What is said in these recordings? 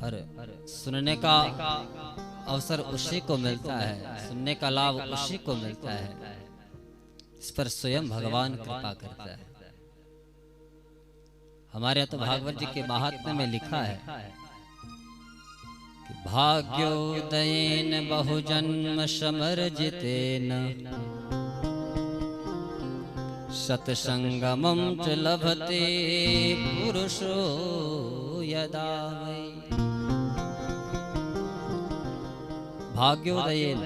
और सुनने का अवसर उसी को मिलता है, सुनने का लाभ उसी को मिलता है। इस पर स्वयं भगवान कृपा करता है। हमारे यहाँ तो भागवत जी के महात्म्य में लिखा है कि भाग्योदयेन बहुजन्म समर्जितेन सत्संगमं च लभते पुरुषो यदा वै। भाग्योदयेन,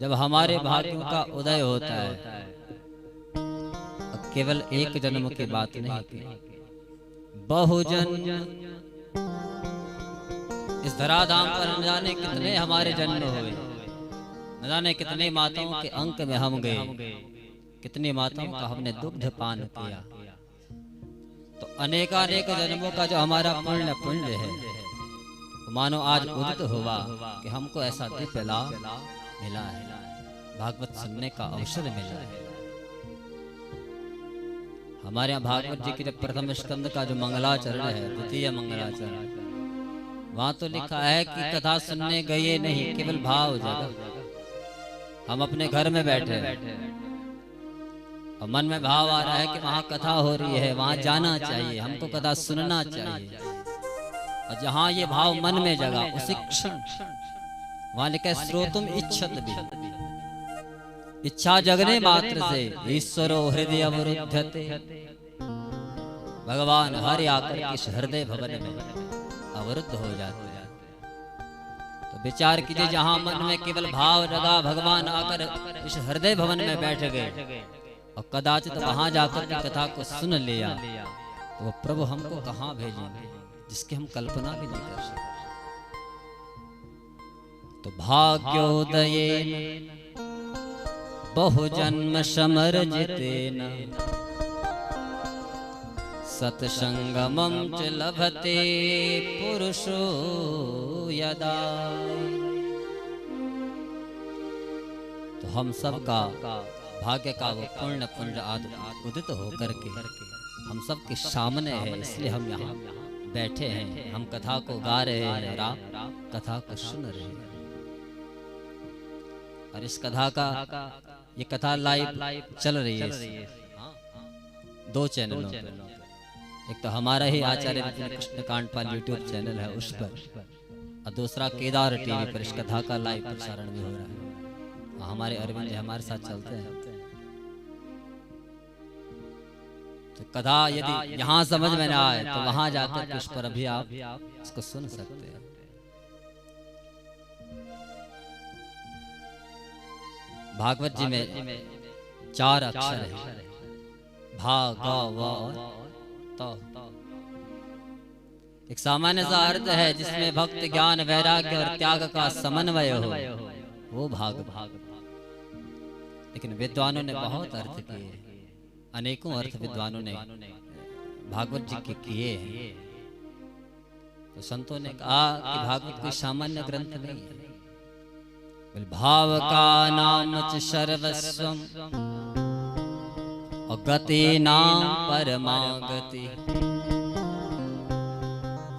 जब हमारे भाग्यों का उदय होता है, अब केवल एक जन्म की बात नहीं थी, बहुजन्म। इस धराधाम पर न जाने कितने हमारे जन्म हुए, न जाने कितने माताओं के अंक में हम गए, कितनी माताओं का हमने दुग्ध पान किया। तो अनेकानेक जन्मों का जो हमारा पुण्य है, तो मानो आज उदित हुआ कि हमको ऐसा दिव्य लाभ मिला है, भागवत सुनने का अवसर मिला है। हमारे यहाँ भागवत जी की जब प्रथम स्कंद का जो मंगलाचरण है, द्वितीय मंगलाचरण, वहां तो लिखा है कि कथा सुनने गए नहीं, केवल भाव जगा। हम अपने घर में बैठे और मन में भाव आ रहा है कि वहां कथा हो रही है, वहां जाना चाहिए, हमको कथा सुनना चाहिए। और जहां ये भाव मन में जगा, उसी क्षण वहां लिखा है श्रोतुम इच्छत भी। इच्छा जगने मात्र से ईश्वरो हृदय अवरुद्धते। भगवान हरि आकर इस हृदय भवन में अवरुद्ध हो जाते हैं। तो विचार कीजिए, जहां मन में केवल भाव लगा, भगवान आकर इस हृदय भवन में बैठ गए और कदाचित वहां जाकर की कथा को सुन लिया, तो वो प्रभु हमको कहां भेजेंगे जिसकी हम कल्पना भी नहीं कर सकते। तो भाग्योदयेन बहुजन्म समर्जितेन सत्संगमं च लभते पुरुषो यदा। तो हम सब का भाग्य का वो पूर्ण पुण्य आदि उदित होकर के हम सब के सामने है, इसलिए हम यहाँ बैठे हैं, हम कथा को गा रहे हैं और आप कथा को सुन रहे हैं। और इस कथा का, ये कथा लाइव चल रही है दो चैनलों पर। एक तो हमारा ही आचार्य विपिन कृष्ण कांडपाल यूट्यूब चैनल है, उस पर, और दूसरा केदार टीवी पर इस कथा का लाइव प्रसारण भी हो रहा है। हमारे अरविंद हमारे साथ चलते हैं। तो कथा यदि यहाँ समझ में ना आए तो वहां जाकर उस पर अभी आप इसको सुन सकते हैं। भागवत जी में 4 अक्षर है, भा ग व त। एक सामान्य सा अर्थ है जिसमें भक्त ज्ञान वैराग्य और त्याग का समन्वय हो, वो भाग। लेकिन विद्वानों ने बहुत अर्थ किए, अनेकों अर्थ विद्वानों ने भागवत जी के किए हैं। तो संतों ने कहा कि भागवत कोई सामान्य ग्रंथ नहीं है, भाव का नाम च सर्वस्वम और गति नाम परमागति।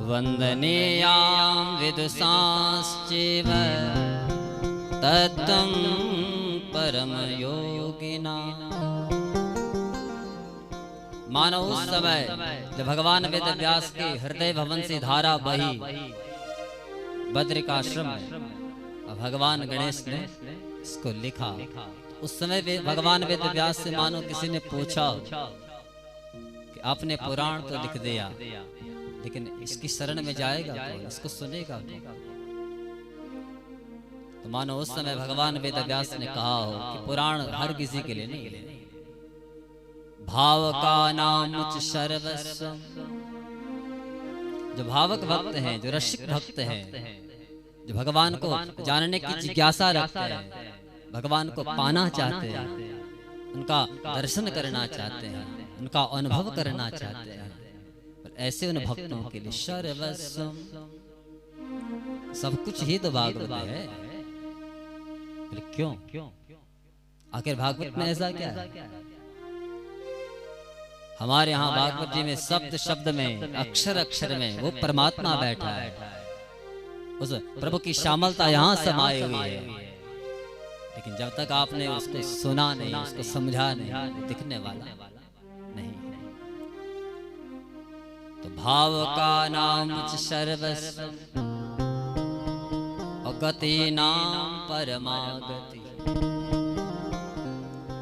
वंदनीयां विदुषांश्चैव तत्त्वं परम योगिना। मानो उस समय जब भगवान वेद व्यास के हृदय भवन से धारा बही बद्रिकाश्रम में, और भगवान गणेश ने इसको लिखा। उस समय भगवान वेद व्यास से मानो किसी ने पूछा कि आपने पुराण तो लिख दिया, लेकिन इसकी शरण में जाएगा कौन, इसको सुनेगा कौन? तो मानो उस समय भगवान वेद व्यास ने कहा हो कि पुराण हर किसी के लिए नहीं, भाव का नाम च सर्वस्वम। जो भावक भक्त हैं, जो रसिक भक्त हैं, जो भगवान को जानने की जिज्ञासा रखते हैं, भगवान को पाना चाहते हैं, उनका दर्शन करना चाहते हैं, उनका अनुभव करना चाहते हैं, पर ऐसे उन भक्तों के लिए सर्वस्वम, सब कुछ ही तो भागवत है। क्यों? आखिर भागवत में ऐसा क्या है? हमारे यहाँ भागवत जी में शब्द शब्द में, अक्षर अक्षर में वो परमात्मा बैठा है। उस प्रभु की श्यामलता यहाँ समाई हुई है। लेकिन जब तक आपने उसको सुना नहीं, उसको समझा नहीं, वो दिखने वाला नहीं। तो भाव का नाम सर्वस्व और गति नाम परमागति।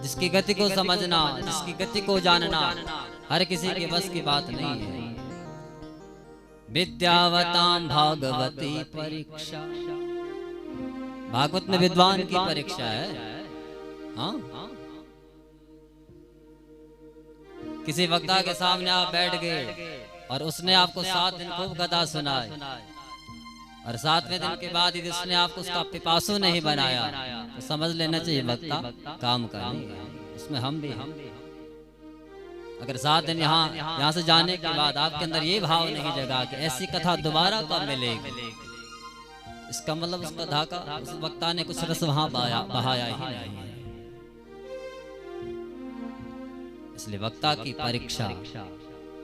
जिसकी गति को समझना, जिसकी गति को जानना हर किसी के बस की बात नहीं है। विद्यावताम भागवती परीक्षा। भागवत में विद्वान की परीक्षा है। हाँ, किसी वक्ता के सामने आप बैठ गए और उसने आपको 7 दिन खूब कथा सुनाई और 7वें दिन के बाद यदि उसने आपको उसका पिपासु नहीं बनाया तो समझ लेना चाहिए वक्ता काम का नहीं है। उसमें हम भी हैं। अगर 7 दिन यहाँ से जाने के बाद आपके अंदर ये भाव नहीं जगा कि ऐसी कथा दोबारा कब मिलेगी, इसका मतलब उस कथा का उस वक्ता ने कुछ रस वहां बहाया ही नहीं है। इसलिए वक्ता की परीक्षा,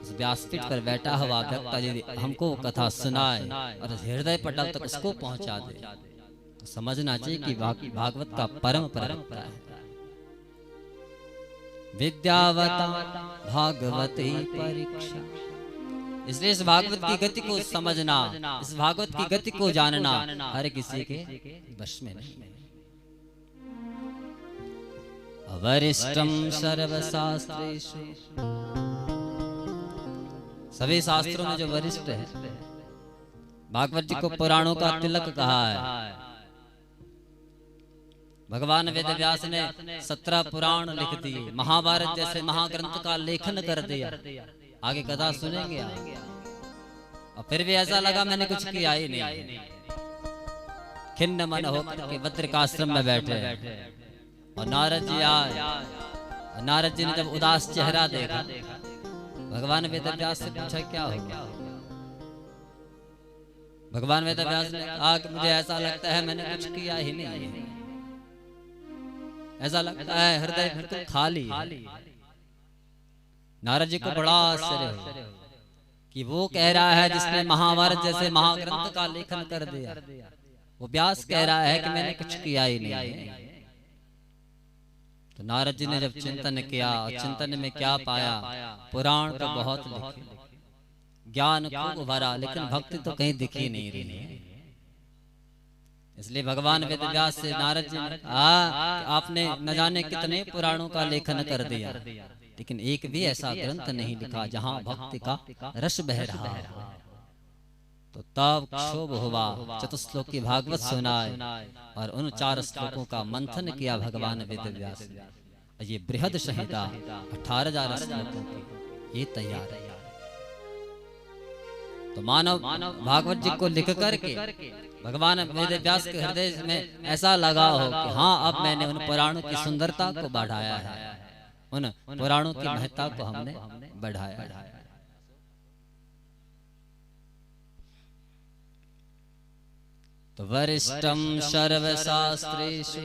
उस व्यासपीठ पर बैठा हुआ वक्ता यदि हमको वो कथा सुनाए और हृदय पटल तक उसको पहुंचा दे तो समझना चाहिए कि भागवत का परम प्रवक्ता है। विद्यावता भागवती परीक्षा। इसलिए इस भागवत की गति को समझना, इस भागवत की गति को जानना हर किसी के वश में नहीं है। वरिष्ठम सर्वशास्त्रेषु। सभी शास्त्रों में जो वरिष्ठ है, भागवत जी को पुराणों का तिलक कहा है। भगवान वेदव्यास ने 17 पुराण लिख दिए, महाभारत जैसे महाग्रंथ का लेखन कर दिया। आगे कथा सुनेंगे आप। और फिर भी ऐसा लगा मैंने कुछ किया ही नहीं। खिन्न मन होकर के बद्रिकाश्रम में बैठे और नारद जी आए। और नारद जी ने जब उदास चेहरा देखा, भगवान वेदव्यास से पूछा क्या होगा। भगवान वेदव्यास ने कहा कि मुझे ऐसा लगता है मैंने कुछ किया ही नहीं, ऐसा लगता है हृदय बिल्कुल खाली है। नारद जी को बड़ा आश्चर्य हुआ कि वो कह रहा है जिसने महाभारत जैसे महाग्रंथ का लेखन कर दिया, वो व्यास कह रहा है कि मैंने कुछ किया ही नहीं। तो नारद जी ने जब चिंतन किया, चिंतन में क्या पाया, पुराण तो बहुत लिखे, ज्ञान खूब भरा, लेकिन भक्ति तो कहीं दिखी नहीं रही है। इसलिए भगवान वेदव्यास से नारद जी ने कहा आपने न जाने कितने पुराणों का लेखन कर दिया, लेकिन एक भी ऐसा ग्रंथ नहीं लिखा जहां भक्ति का रस बह रहा है। तो तब क्षोभ हुआ, चतुश्लोकी भागवत सुनाए और उन 4 श्लोकों का मंथन किया भगवान वेदव्यास ने। ये बृहद संहिता 18,000 श्लोकों की ये तैयार है। तो मानव भागवत जी को लिख करके भगवान वेदव्यास के हृदय में ऐसा लगा हो कि हाँ अब मैंने उन पुराणों की सुंदरता को बढ़ाया है, उन पुराणों की महत्ता को हमने बढ़ाया है। तो वरिष्ठम सर्वशास्त्रेषु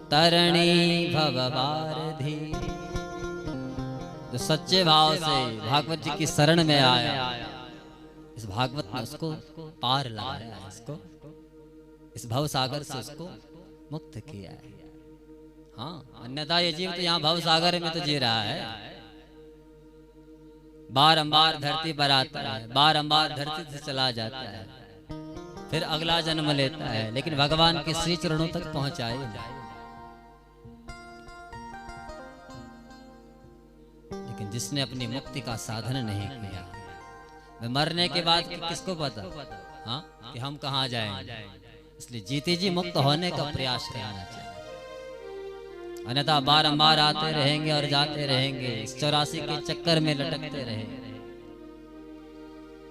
तरणी भववारधि। तो सच्चे भाव से भागवत जी की शरण में आया, इस भागवत ने उसको पार लगाया है, इसको इस भव सागर से उसको मुक्त किया है। हाँ, अन्यथा ये जीव तो यहाँ भव सागर में तो जी रहा है, बारंबार धरती पर आता है, बारंबार धरती से चला जाता है, फिर अगला जन्म लेता है, लेकिन भगवान के श्री चरणों तक पहुंचाए नहीं। लेकिन जिसने अपनी मुक्ति का साधन नहीं किया, मैं मरने के बाद किसको पता हाँ कि हम कहाँ जाएंगे। इसलिए जीते जी मुक्त होने का प्रयास करना चाहिए, अन्यथा बारंबार आते रहेंगे और जाते रहेंगे, इस 84 के चक्कर में लटकते रहेंगे।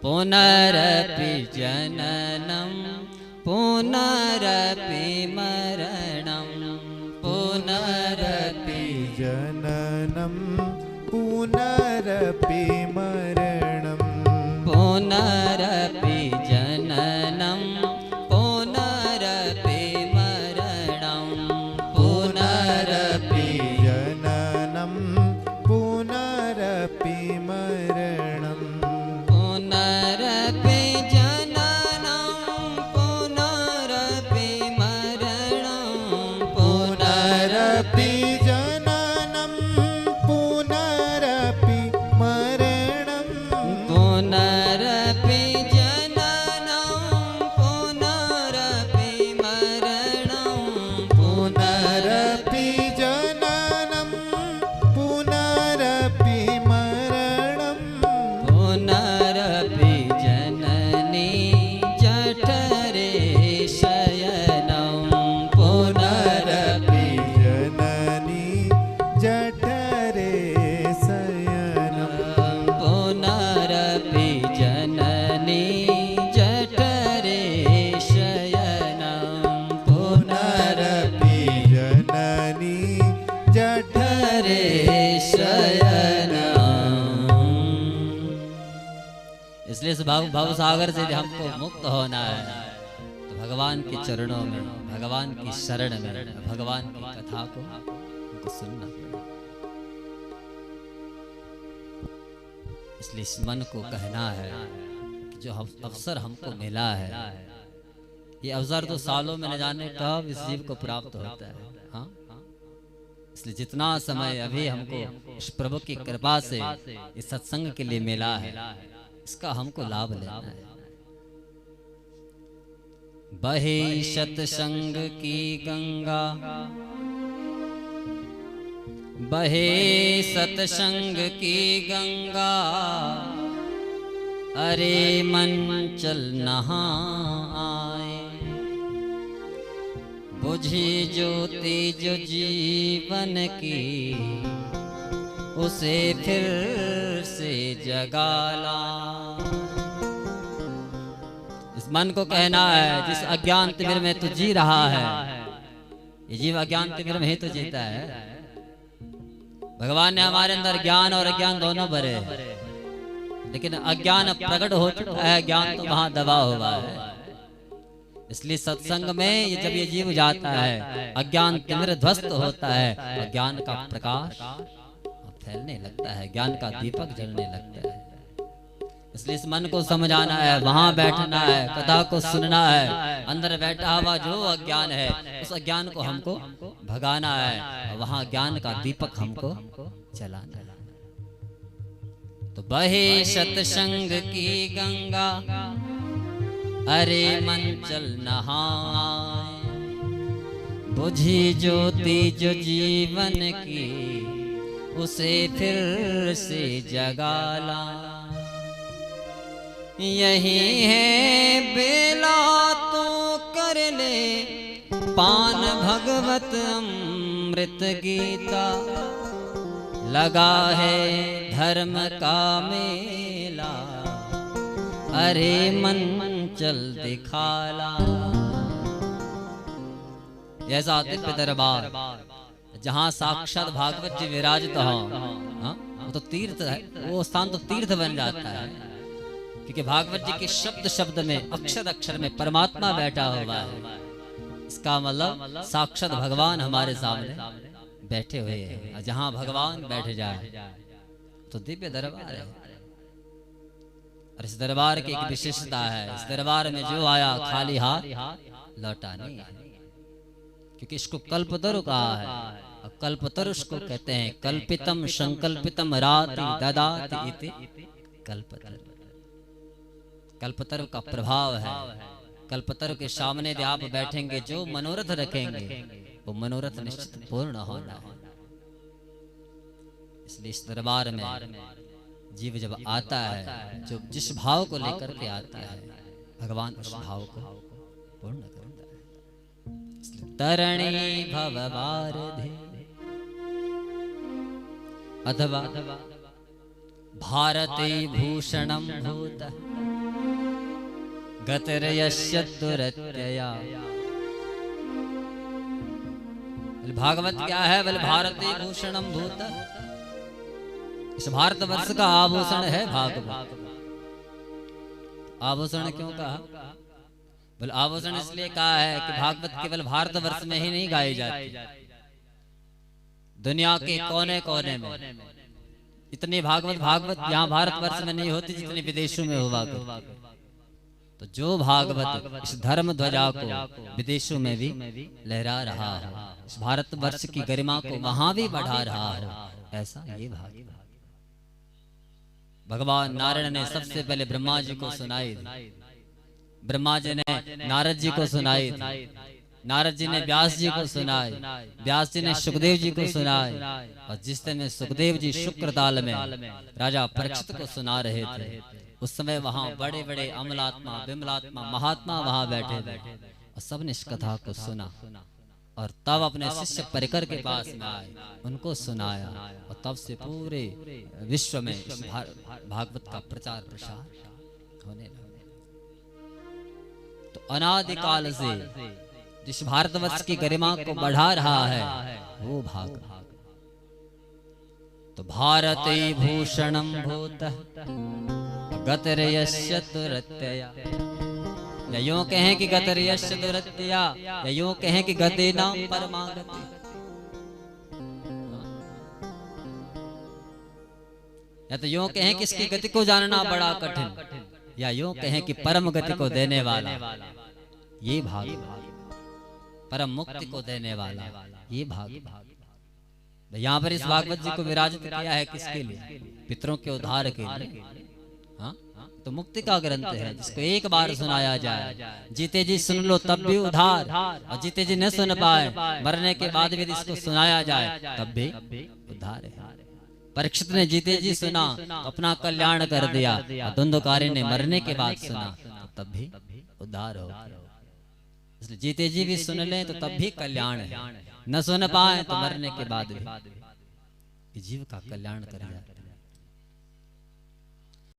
पुनरपि जननम पुनरपि मरणम, पुनरपि जननम पुनरपि मरणम, पुनरपि जननम पुनरपि मरणम, पुनरपि जननम इसलिए इस भव सागर से यदि हमको मुक्त होना है तो भगवान के चरणों में, भगवान की शरण में, भगवान की कथा को हमको सुनना पड़ेगा। इसलिए इस मन को कहना है कि जो अवसर हमको मिला है, ये अवसर तो सालों में न जाने कब इस जीव को प्राप्त होता है। हाँ, इसलिए जितना समय अभी हमको इस प्रभु की कृपा से इस सत्संग के लिए मिला है, इसका हमको लाभ लेना है। बहे सत्संग की गंगा, बहे सत्संग की गंगा, अरे मन चल नहा आए, बुझी ज्योति जो जीवन की, उसे फिर से जगा ला। इस मन को कहना है जिस अज्ञान तिमिर में तू जी रहा है, ये जीव अज्ञान तिमिर में ही तो जीता है। भगवान ने हमारे अंदर ज्ञान और अज्ञान दोनों भरे हैं, लेकिन अज्ञान प्रकट हो चुका है, ज्ञान तो वहां दबा हुआ है। इसलिए सत्संग में ये जब ये जीव जाता है, अज्ञान तिमिर ध्वस्त होता है, अज्ञान का प्रकाश फैलने लगता है, ज्ञान का दीपक जलने लगता है। इसलिए इस मन को समझाना है, वहां बैठना है, कथा को सुनना है। अंदर बैठा हुआ जो अज्ञान है, उस अज्ञान को हमको भगाना है, वहां ज्ञान का दीपक हमको जलाना है। तो बहे सत्संग की गंगा, अरे मन चल नहाए, बुझी ज्योति जो जीवन की, उसे फिर से जगा ला। यही है बेला तो कर ले पान भगवत अमृत गीता, लगा है धर्म का मेला, अरे मन चल दिखाला। ऐसा दिव्य दरबार जहाँ साक्षात भागवत जी विराजित हो, वो तो तीर्थ है, वो स्थान तो तीर्थ बन जाता है, क्योंकि भागवत जी के शब्द शब्द में, अक्षर अक्षर में परमात्मा बैठा हुआ है। इसका मतलब साक्षात भगवान हमारे सामने बैठे हुए हैं। जहाँ भगवान बैठ जाए तो दिव्य दरबार है। और इस दरबार की एक विशेषता है, इस दरबार में जो आया खाली हाथ लौटा नहीं, क्योंकि इसको कल्पतरु कहा है। और कल्पतरु उसको कहते हैं कल्पितम संकल्पितम राति ददाति इति कल्पतरु। कल्पतरु का प्रभाव है। कल्पतरु के सामने यदि आप बैठेंगे, जो मनोरथ रखेंगे वो मनोरथ निश्चित पूर्ण होना है। इसलिए इस दरबार में जीव जब आता है, जो जिस भाव को लेकर के आता है, भगवान उस भाव को पूर्ण करता है। इसलिए तरणी भववारिधि अथवा भारते भूषणम भूत गतिर्यस्य दुरत्यया। भागवत क्या है? बोले भारते भूषणम भूत, इस भारतवर्ष का आभूषण है भागवत। आभूषण क्यों कहा? बोले आभूषण इसलिए कहा है कि भागवत केवल भारतवर्ष में ही नहीं गाई जाती, दुनिया के कोने कोने में इतनी भागवत यहाँ भारतवर्ष में नहीं होती जितनी विदेशों में हुआ करती। तो जो भागवत इस धर्म ध्वजा को विदेशों में भी लहरा रहा है, इस भारतवर्ष की गरिमा को वहां भी बढ़ा रहा है, ऐसा ये भागवत। भगवान नारायण ने सबसे पहले ब्रह्मा जी को सुनाई, ब्रह्मा जी ने नारद जी को सुनाई, नारद जी ने व्यास जी को सुनाई, व्यास जी ने सुखदेव जी को सुनाई, और जिस समय सुखदेव जी शुक्रताल में राजा परीक्षित को सुना रहे थे, उस समय वहां बड़े बड़े अमलात्मा विमलात्मा महात्मा वहां बैठे थे, और सबने इस कथा को सुना, और तब अपने शिष्य परिकर के पास में आए, उनको सुनाया, और तब से पूरे विश्व में इस भागवत का प्रचार प्रसार होने लगा। तो अनादिकाल से जिस भारतवर्ष की गरिमा को बढ़ा रहा है वो भागवत। तो भारते भूषणम भूत, गतर्यस्य दुरत्यया, या यूं कहें कि गतर्यस्य दुरत्यया, या यूं कहें कि गते नाम परमागति। या तो यूं कहें कि इसकी गति को जानना बड़ा कठिन, या यूं कहें कि परम गति को देने वाला ये भाग, परम मुक्ति को देने वाला ये भाग। यहाँ पर इस भागवत जी को विराजित किया है किसके लिए? पितरों के उद्धार के लिए। हाँ, तो मुक्ति का ग्रंथ है जिसको एक बार सुनाया जाए, जीते जी सुन लो तब भी उद्धार, और जीते जी न सुन पाए मरने के बाद भी इसको सुनाया जाए तब भी उद्धार है। परीक्षित ने जीते जी सुना तो अपना कल्याण कर दिया, और धुंधकारी ने मरने के बाद सुना तो तब भी उद्धार हो। इसलिए जीते जी भी सुन लें तो तब भी कल्याण है, न सुन पाए तो मरने के बाद भी जीव का कल्याण कर जाए।